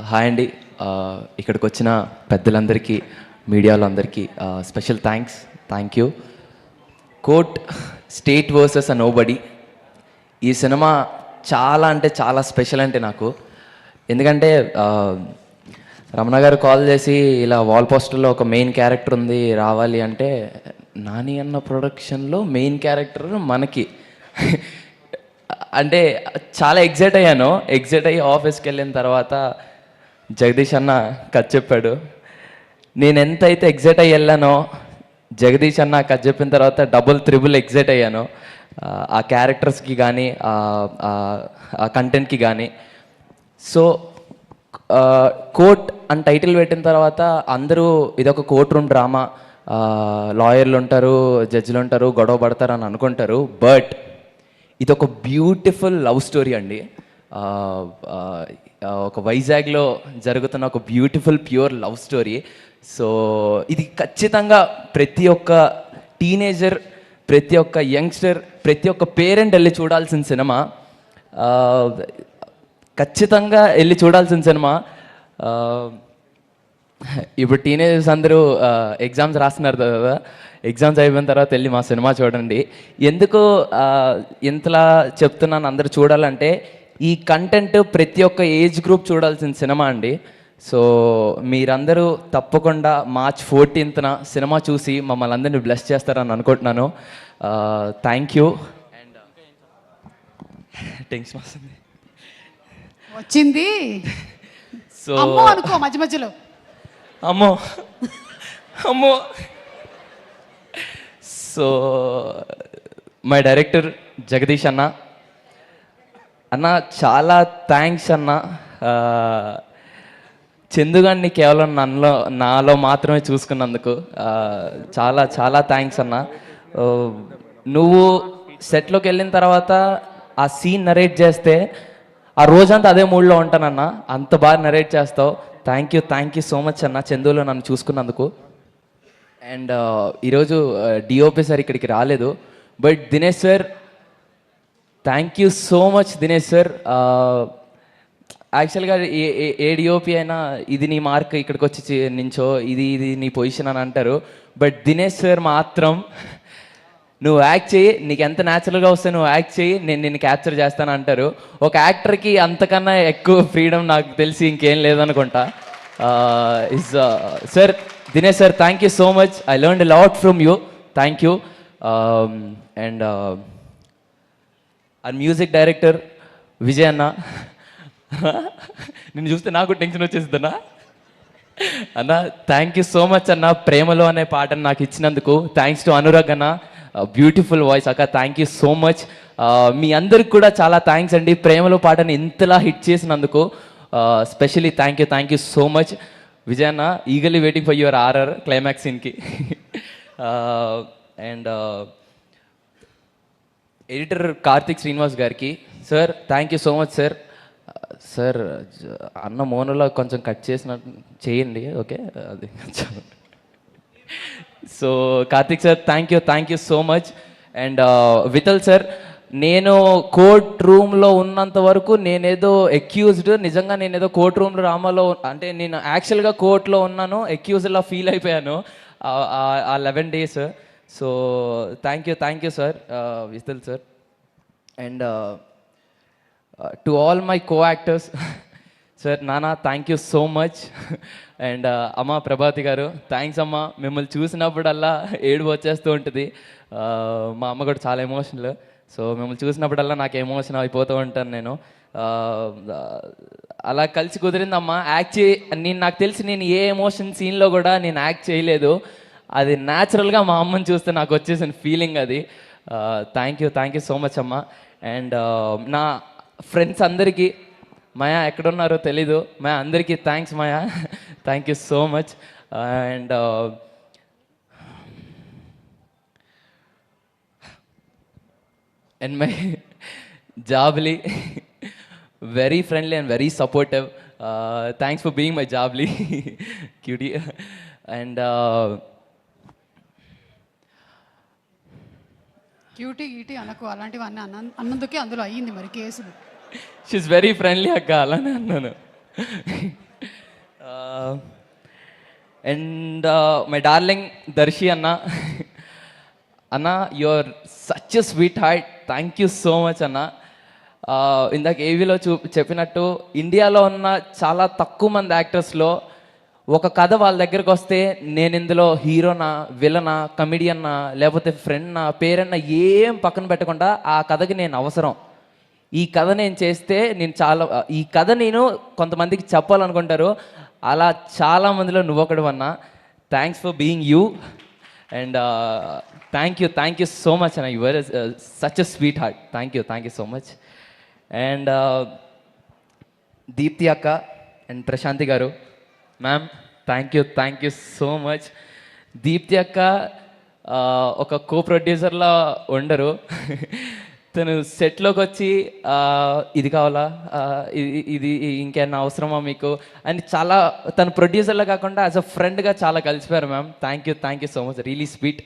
Hi అండి. ఇక్కడికి వచ్చిన పెద్దలందరికీ, మీడియాలందరికీ special thank you. Court state versus nobody. ఈ సినిమా చాలా అంటే చాలా స్పెషల్ అంటే నాకు. ఎందుకంటే రమణ గారు కాల్ చేసి ఇలా వాల్ పోస్టర్లో ఒక మెయిన్ క్యారెక్టర్ ఉంది రావాలి అంటే, నాని అన్న ప్రొడక్షన్లో మెయిన్ క్యారెక్టర్ మనకి అంటే చాలా ఎగ్జైట్ అయ్యి ఆఫీస్కి వెళ్ళిన తర్వాత జగదీష్ అన్న కథ చెప్పాడు. నేను ఎంతైతే ఎగ్జైట్ అయ్యి వెళ్ళానో, జగదీష్ అన్న కథ చెప్పిన తర్వాత డబుల్ త్రిబుల్ ఎగ్జైట్ అయ్యాను. ఆ క్యారెక్టర్స్కి కానీ ఆ కంటెంట్కి కానీ. సో కోర్ట్ అని టైటిల్ పెట్టిన తర్వాత అందరూ ఇదొక కోర్ట్ రూమ్ డ్రామా, లాయర్లు ఉంటారు, జడ్జిలు ఉంటారు, గొడవ పడతారు అని అనుకుంటారు. బట్ ఇదొక బ్యూటిఫుల్ లవ్ స్టోరీ అండి. ఒక వైజాగ్లో జరుగుతున్న ఒక beautiful pure love story. So ఇది ఖచ్చితంగా ప్రతి ఒక్క టీనేజర్, ప్రతి ఒక్క యంగ్స్టర్, ప్రతి ఒక్క పేరెంట్ వెళ్ళి చూడాల్సిన సినిమా. ఖచ్చితంగా వెళ్ళి చూడాల్సిన సినిమా. ఇప్పుడు టీనేజర్స్ అందరూ ఎగ్జామ్స్ రాస్తున్నారు కదా, ఎగ్జామ్స్ అయిపోయిన తర్వాత వెళ్ళి మా సినిమా చూడండి. ఎందుకు ఇంతలా చెప్తున్నాను అందరూ చూడాలంటే, ఈ కంటెంట్ ప్రతి ఒక్క ఏజ్ గ్రూప్ చూడాల్సిన సినిమా అండి. సో మీరందరూ తప్పకుండా March 14th సినిమా చూసి మమ్మల్ని అందరినీ బ్లెస్ చేస్తారని అనుకుంటున్నాను. Thank you. అండ్ టెన్షన్ వస్తుంది వచ్చింది. సో అమ్మో అనుకో మధ్య మధ్యలో. అమ్మో అమ్మో. సో మై డైరెక్టర్ జగదీష్ అన్న, చాలా థ్యాంక్స్ అన్న. చందుగాడిని కేవలం నాలో మాత్రమే చూసుకున్నందుకు చాలా చాలా థ్యాంక్స్ అన్న. నువ్వు సెట్లోకి వెళ్ళిన తర్వాత ఆ సీన్ నరేట్ చేస్తే ఆ రోజంతా అదే మూడ్లో ఉంటానన్న. అంత బాగా నరేట్ చేస్తావు. థ్యాంక్ యూ సో మచ్ అన్న, చందులో నన్ను చూసుకున్నందుకు. అండ్ ఈరోజు డిఓపి సార్ ఇక్కడికి రాలేదు, but Dinesh sir, thank you so much Dinesh sir. యాక్చువల్గా ఏ డిఓపి అయినా ఇది నీ మార్క్, ఇక్కడికి వచ్చి నించో, ఇది నీ పొజిషన్ అని అంటారు. బట్ దినేష్ సార్ మాత్రం నువ్వు యాక్ట్ చేయి, నీకు ఎంత న్యాచురల్గా వస్తే నువ్వు యాక్ట్ చేయి, నేను నిన్ను క్యాప్చర్ చేస్తాను అంటారు. ఒక యాక్టర్కి అంతకన్నా ఎక్కువ ఫ్రీడమ్ నాకు తెలిసి ఇంకేం లేదనుకుంటా. Sir Dinesh sir, thank you so much. I learned a lot from you. Thank you. And ఆ మ్యూజిక్ డైరెక్టర్ విజయ్ అన్న, నిన్ను చూస్తే నాకు టెన్షన్ వచ్చేస్తుందన్నా. అన్న థ్యాంక్ యూ సో మచ్ అన్న, ప్రేమలో అనే పాటను నాకు ఇచ్చినందుకు. థ్యాంక్స్ టు అనురాగ్ అన్న, బ్యూటిఫుల్ వాయిస్ అక్క, థ్యాంక్ యూ సో మచ్. మీ అందరికి కూడా చాలా థ్యాంక్స్ అండి, ప్రేమలో పాటను ఇంతలా హిట్ చేసినందుకు. Specially thank you so much Vijay అన్న. Eagerly waiting for your RR climax సీన్కి. అండ్ ఎడిటర్ కార్తిక్ శ్రీనివాస్ గారికి, sir thank you so much sir. Sir అన్న మోనోలో కొంచెం కట్ చేసినట్టు చేయండి, ఓకే అది. So Karthik sir, thank you so much. And Vithal sir, నేను కోర్ట్ రూమ్లో ఉన్నంత వరకు నేనేదో ఎక్యూజ్డ్, నిజంగా నేనేదో కోర్ట్ రూమ్లో డ్రామాలో, అంటే నేను యాక్చువల్గా కోర్టులో ఉన్నాను, ఎక్యూజ్డ్లా ఫీల్ అయిపోయాను ఆ 11 days. So thank you sir Vithal sir. And to all my co-actors, sir Nana thank you so much. And అమ్మ ప్రభాతి గారు, థ్యాంక్స్ అమ్మ. మిమ్మల్ని చూసినప్పుడల్లా ఏడుపు వచ్చేస్తూ ఉంటుంది. మా అమ్మ కూడా చాలా ఎమోషనల్. సో మిమ్మల్ని చూసినప్పుడల్లా నాకు ఎమోషన్ అయిపోతూ ఉంటాను నేను. అలా కలిసి కుదిరిందమ్మా. నాకు తెలిసి నేను ఏ ఎమోషన్ సీన్లో కూడా నేను యాక్ట్ చేయలేదు. అది న్యాచురల్గా మా అమ్మని చూస్తే నాకు వచ్చేసిన ఫీలింగ్ అది. థ్యాంక్ యూ సో మచ్ అమ్మ. అండ్ నా ఫ్రెండ్స్ అందరికీ, మాయా ఎక్కడున్నారో తెలీదు, మాయా అందరికీ thanks Maya, thank you so much. And my జాబ్లీ, very friendly and very supportive. Thanks for being my జాబ్లీ క్యూటీ. అండ్ క్యూటీ గీటీ అనకు, అలాంటివన్నీ అన్నందుకే అందులో అయ్యింది మరి కేసులు. షీఈస్ వెరీ ఫ్రెండ్లీ అక్క, అలానే అన్నాను. అండ్ మై డార్లింగ్ దర్శి అన్న అన్న you're such a sweet heart, thank you so much అన్న. ఇందాక ఏవీలో చెప్పినట్టు ఇండియాలో ఉన్న చాలా తక్కువ మంది యాక్టర్స్లో ఒక కథ వాళ్ళ దగ్గరకు వస్తే నేను ఇందులో హీరోనా, విలనా, కమిడియన్నా, లేకపోతే ఫ్రెండ్నా, పేరన్నా ఏం పక్కన పెట్టకుండా ఆ కథకి నేను అవసరం. ఈ కథ నేను చేస్తే ఈ కథ నేను కొంతమందికి చెప్పాలనుకుంటారు. అలా చాలామందిలో నువ్వొకడు అన్నా. Thanks for being you and thank you so much అన్న. You're such a sweet heart. Thank you so much. And Deepti అక్క అండ్ ప్రశాంతి గారు, ma'am thank you so much. Deepti అక్క ఒక కో ప్రొడ్యూసర్లా ఉండరు. తను సెట్లోకి వచ్చి ఇది కావాలా, ఇది ఇంకేమన్నా అవసరమా మీకు అని చాలా, తను ప్రొడ్యూసర్లా కాకుండా యాజ్ అ ఫ్రెండ్గా చాలా కలిసిపోయారు ma'am. Thank you so much, really sweet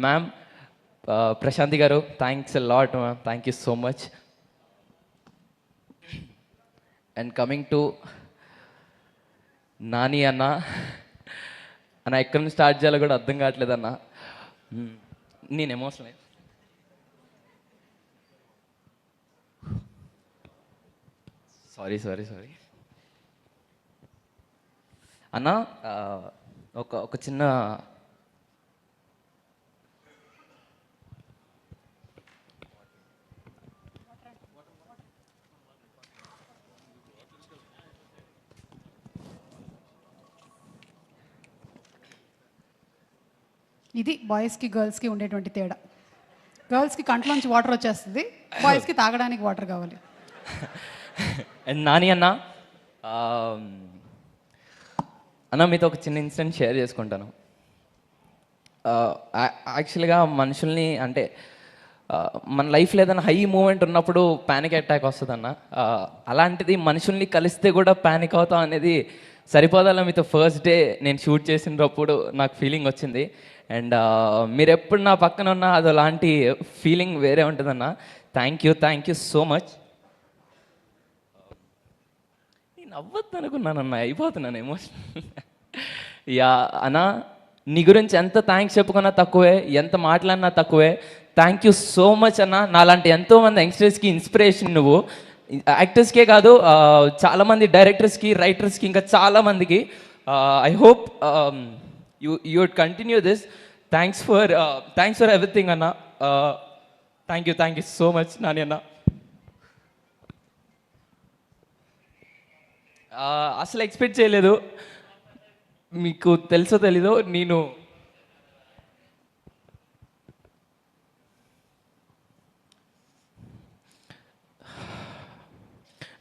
ma'am. Prashanti గారు thanks a lot ma'am, thank you so much. And coming to Nani అన్న ఎక్కడి నుంచి స్టార్ట్ చేయాలో కూడా అర్థం కావట్లేదు అన్న. నేను ఎమోషనల్ సారీ అన్న. ఒక చిన్న ఇది బాయ్స్కి గర్ల్స్కి ఉండేటువంటి తేడా. గర్ల్స్కి కంట్లోంచి వాటర్ వచ్చేస్తుంది, బాయ్స్కి తాగడానికి వాటర్ కావాలి. అండ్ నాని అన్న మీతో ఒక చిన్న ఇన్సిడెంట్ షేర్ చేసుకుంటాను. యాక్చువల్గా మనుషుల్ని అంటే మన లైఫ్లో ఏదైనా హై మూమెంట్ ఉన్నప్పుడు ప్యానిక్ అటాక్ వస్తుంది అన్న. అలాంటిది మనుషుల్ని కలిస్తే కూడా ప్యానిక్ అవుతాం అనేది సరిపోదాల. మీతో ఫస్ట్ డే నేను షూట్ చేసినప్పుడు నాకు ఫీలింగ్ వచ్చింది. అండ్ మీరు ఎప్పుడు నా పక్కన ఉన్నా అది అలాంటి ఫీలింగ్ వేరే ఉంటుందన్న. Thank you so much. నేను అవ్వద్దు అనుకున్నానన్న, అయిపోతున్నాను ఎమోషనల్. యా అన్న, నీ గురించి ఎంత థ్యాంక్స్ చెప్పుకున్నా తక్కువే, ఎంత మాట్లాడినా తక్కువే. థ్యాంక్ యూ సో మచ్ అన్న. నాలాంటి ఎంతోమంది యంగ్స్టర్స్కి ఇన్స్పిరేషన్ నువ్వు. యాక్టర్స్కే కాదు, చాలామంది డైరెక్టర్స్కి, రైటర్స్కి, ఇంకా చాలామందికి. I hope you would continue this. Thanks for everything అన్న. Thank you so much Nani అన్న. అసలు ఎక్స్పెక్ట్ చేయలేదు. మీకు తెలుసో తెలీదో,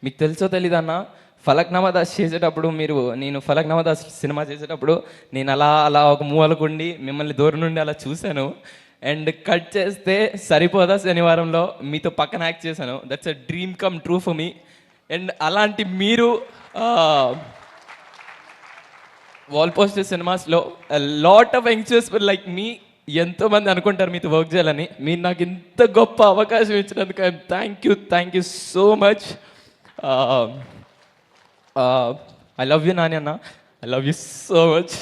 మీకు తెలుసో తెలీదన్న, ఫలక్నామా దాస్ చేసేటప్పుడు నేను ఫలక్నామా దాస్ సినిమా చేసేటప్పుడు నేను అలా ఒక మూలకుండి మిమ్మల్ని దూరం నుండి అలా చూశాను. అండ్ కట్ చేస్తే సరిపోదా శనివారంలో మీతో పక్కన యాక్ట్ చేశాను. That's a dream come true for me. And అలాంటి మీరు వాల్ పోస్టర్ సినిమాస్లో లాట్ ఆఫ్ యంగ్స్టర్స్ లైక్ మీ ఎంతోమంది అనుకుంటారు మీతో వర్క్ చేయాలని. మీరు నాకు ఇంత గొప్ప అవకాశం ఇచ్చినందుకు thank you so much. I love you Nani అన్న, I love you so much.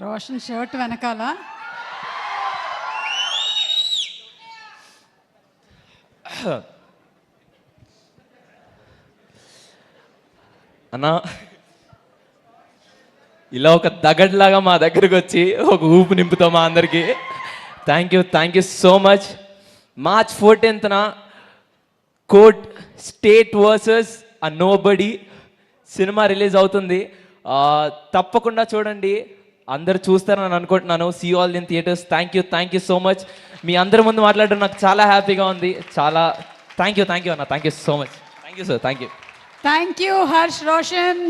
Roshan shirt వెనకాల అన్నా ఇలా ఒక దగడ్లాగా మా దగ్గరకు వచ్చి ఒక ఊపు నింపుతాం మా అందరికీ. Thank you so much. March 14th court state versus uh nobody cinema release అవుతుంది. తప్పకుండా చూడండి, అందరు చూస్తారని అనుకుంటున్నాను. See all in theatres. Thank you so much. మీ అందరి ముందు మాట్లాడడం నాకు చాలా హ్యాపీగా ఉంది. చాలా థ్యాంక్ యూ అన్న. Thank you so much. Thank you sir. Thank you Harsh Roshan.